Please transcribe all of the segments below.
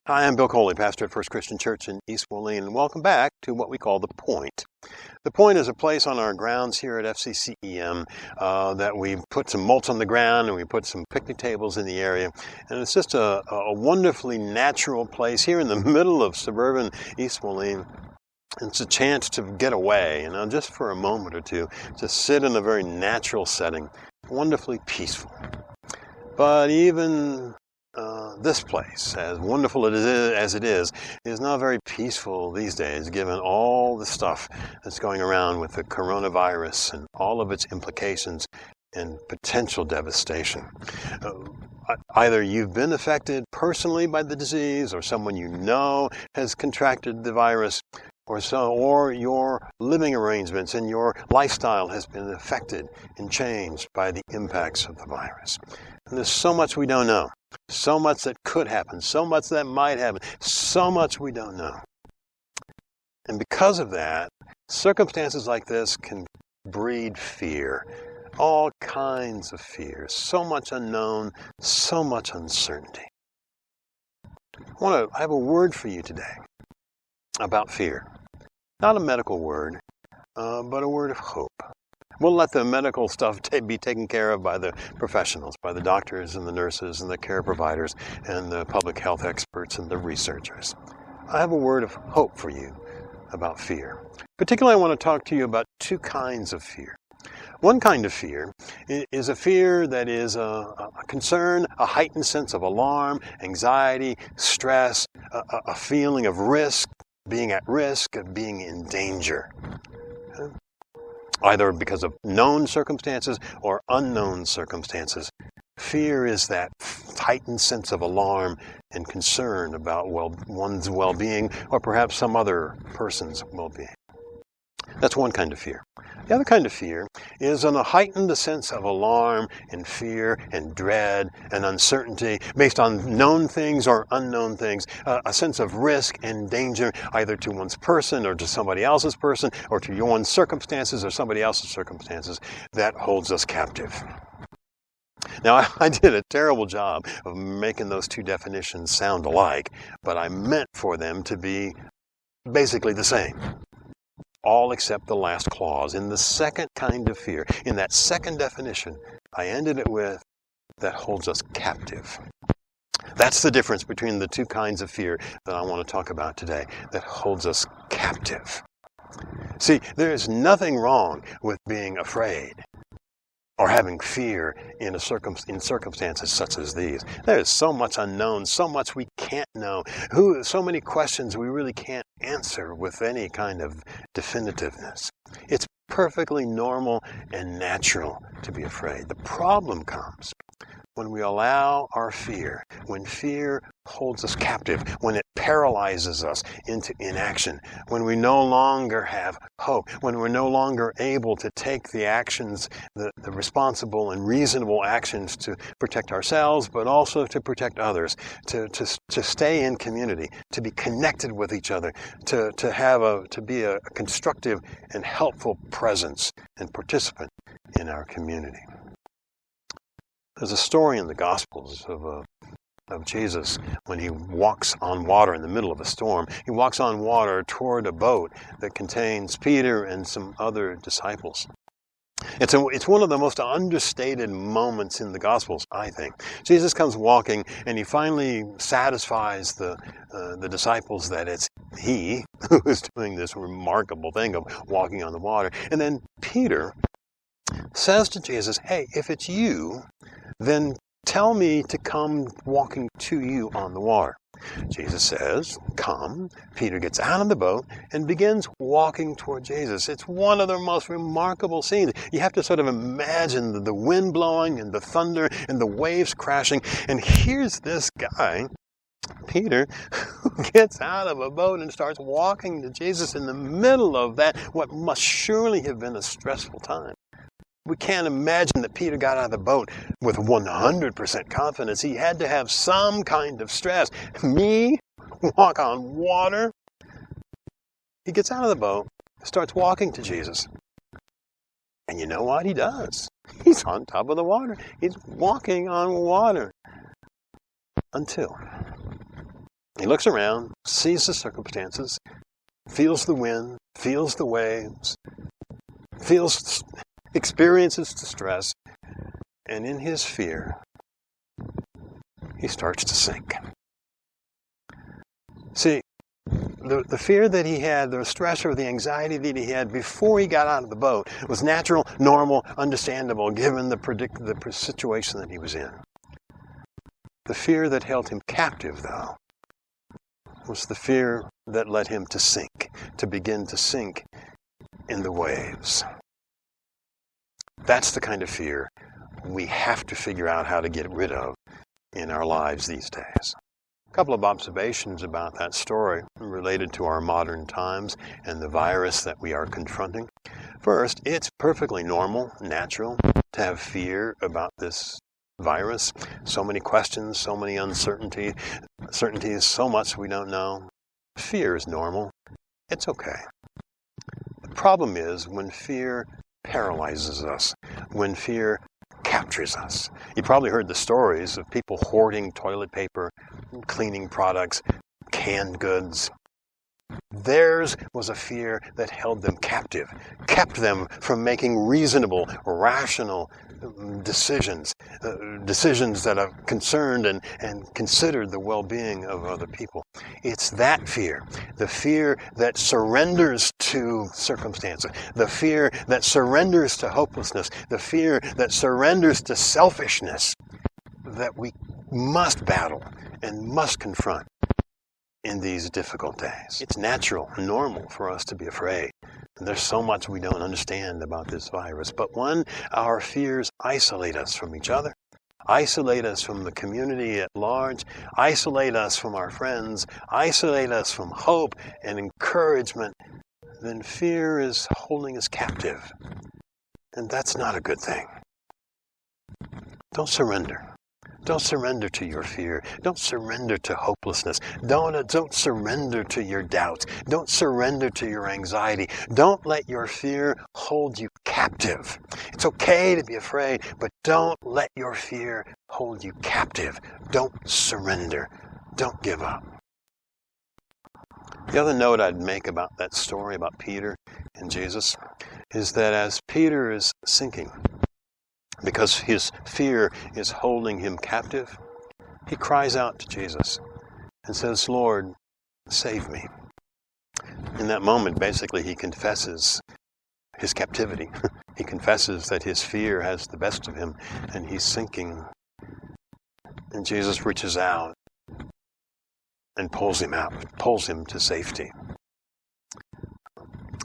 Hi, I'm Bill Coley, pastor at First Christian Church in East Moline, and welcome back to what we call The Point. The Point is a place on our grounds here at FCCEM that we put some mulch on the ground and we put some picnic tables in the area. And it's just a wonderfully natural place here in the middle of suburban East Moline. It's a chance to get away, just for a moment or two, to sit in a very natural setting, wonderfully peaceful. But even this place, as wonderful as it is not very peaceful these days, given all the stuff that's going around with the coronavirus and all of its implications and potential devastation. Either you've been affected personally by the disease, or someone you know has contracted the virus, or your living arrangements and your lifestyle has been affected and changed by the impacts of the virus. And there's so much we don't know, so much that could happen, so much that might happen, so much we don't know. And because of that, circumstances like this can breed fear, all kinds of fear, so much unknown, so much uncertainty. I have a word for you today about fear. Not a medical word, but a word of hope. We'll let the medical stuff be taken care of by the professionals, by the doctors and the nurses and the care providers and the public health experts and the researchers. I have a word of hope for you about fear. Particularly, I want to talk to you about two kinds of fear. One kind of fear is a fear that is a concern, a heightened sense of alarm, anxiety, stress, a feeling of risk, being at risk, of being in danger. Either because of known circumstances or unknown circumstances. Fear is that heightened sense of alarm and concern about one's well-being, or perhaps some other person's well-being. That's one kind of fear. The other kind of fear is a heightened sense of alarm and fear and dread and uncertainty based on known things or unknown things, a sense of risk and danger either to one's person or to somebody else's person or to your own circumstances or somebody else's circumstances that holds us captive. Now, I did a terrible job of making those two definitions sound alike, but I meant for them to be basically the same. All except the last clause. In the second kind of fear, in that second definition, I ended it with, that holds us captive. That's the difference between the two kinds of fear that I want to talk about today, that holds us captive. See, there's nothing wrong with being afraid or having fear in circumstances such as these. There's so much unknown, so much we can't know, so many questions we really can't answer with any kind of definitiveness. It's perfectly normal and natural to be afraid. The problem comes when we allow our fear, when fear holds us captive, when it paralyzes us into inaction, when we no longer have hope, when we're no longer able to take the actions, the responsible and reasonable actions to protect ourselves, but also to protect others, to stay in community, to be connected with each other, to be a constructive and helpful presence and participant in our community. There's a story in the Gospels of Jesus when he walks on water in the middle of a storm. He walks on water toward a boat that contains Peter and some other disciples. It's one of the most understated moments in the Gospels, I think. Jesus comes walking, and he finally satisfies the disciples that it's he who is doing this remarkable thing of walking on the water. And then Peter says to Jesus, "Hey, if it's you, then tell me to come walking to you on the water." Jesus says, "Come." Peter gets out of the boat and begins walking toward Jesus. It's one of the most remarkable scenes. You have to sort of imagine the wind blowing and the thunder and the waves crashing. And here's this guy, Peter, who gets out of a boat and starts walking to Jesus in the middle of that, what must surely have been a stressful time. We can't imagine that Peter got out of the boat with 100% confidence. He had to have some kind of stress. Me? Walk on water? He gets out of the boat, starts walking to Jesus. And you know what he does? He's on top of the water. He's walking on water. Until He looks around, sees the circumstances, feels the wind, feels the waves, experiences distress, and in his fear, he starts to sink. See, the fear that he had, the stress or the anxiety that he had before he got out of the boat was natural, normal, understandable, given the situation that he was in. The fear that held him captive, though, was the fear that led him to sink, to begin to sink in the waves. That's the kind of fear we have to figure out how to get rid of in our lives these days. A couple of observations about that story related to our modern times and the virus that we are confronting. First, it's perfectly normal, natural, to have fear about this virus. So many questions, so many uncertainties, so much we don't know. Fear is normal. It's okay. The problem is when fear paralyzes us, when fear captures us. You probably heard the stories of people hoarding toilet paper, cleaning products, canned goods. Theirs was a fear that held them captive, kept them from making reasonable, rational decisions that are concerned and considered the well-being of other people. It's that fear, the fear that surrenders to circumstances, the fear that surrenders to hopelessness, the fear that surrenders to selfishness, that we must battle and must confront in these difficult days. It's natural and normal for us to be afraid. There's so much we don't understand about this virus. But when our fears isolate us from each other, isolate us from the community at large, isolate us from our friends, isolate us from hope and encouragement, then fear is holding us captive. And that's not a good thing. Don't surrender. Don't surrender to your fear. Don't surrender to hopelessness. Don't surrender to your doubts. Don't surrender to your anxiety. Don't let your fear hold you captive. It's okay to be afraid, but don't let your fear hold you captive. Don't surrender. Don't give up. The other note I'd make about that story about Peter and Jesus is that as Peter is sinking, because his fear is holding him captive, he cries out to Jesus and says, "Lord, save me." In that moment, basically, he confesses his captivity. He confesses that his fear has the best of him and he's sinking. And Jesus reaches out and pulls him to safety.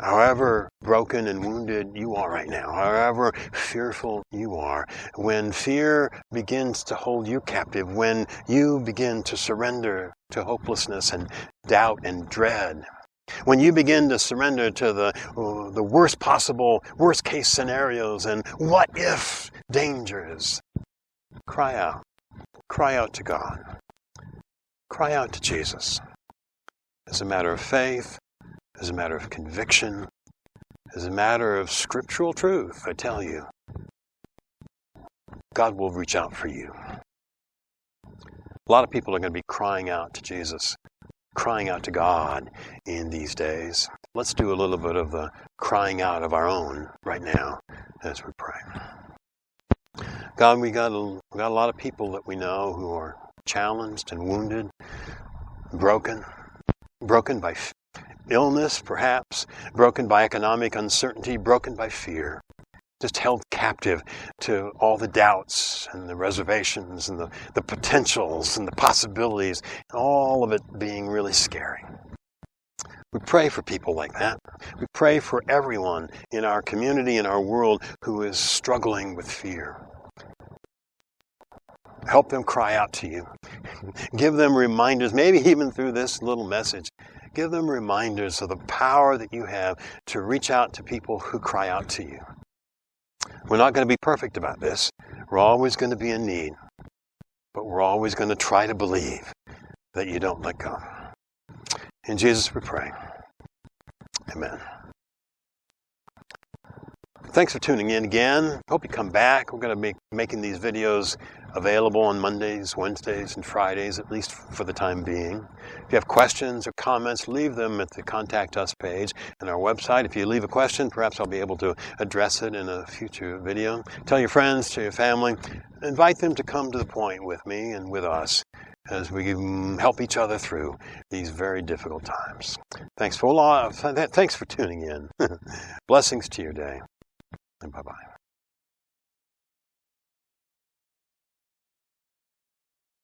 However broken and wounded you are right now, however fearful you are, when fear begins to hold you captive, when you begin to surrender to hopelessness and doubt and dread, when you begin to surrender to the worst case scenarios and what if dangers, cry out. Cry out to God. Cry out to Jesus. As a matter of faith, as a matter of conviction, as a matter of scriptural truth, I tell you, God will reach out for you. A lot of people are going to be crying out to Jesus, crying out to God in these days. Let's do a little bit of the crying out of our own right now as we pray. God, we got a lot of people that we know who are challenged and wounded, broken by illness, perhaps, broken by economic uncertainty, broken by fear, just held captive to all the doubts and the reservations and the potentials and the possibilities, all of it being really scary. We pray for people like that. We pray for everyone in our community, in our world, who is struggling with fear. Help them cry out to you. Give them reminders, maybe even through this little message. Give them reminders of the power that you have to reach out to people who cry out to you. We're not going to be perfect about this. We're always going to be in need. But we're always going to try to believe that you don't let go. In Jesus we pray. Amen. Thanks for tuning in again. Hope you come back. We're going to be making these videos available on Mondays, Wednesdays, and Fridays, at least for the time being. If you have questions or comments, leave them at the Contact Us page on our website. If you leave a question, perhaps I'll be able to address it in a future video. Tell your friends, tell your family. Invite them to come to the point with me and with us as we help each other through these very difficult times. Thanks for tuning in. Blessings to your day. And bye-bye.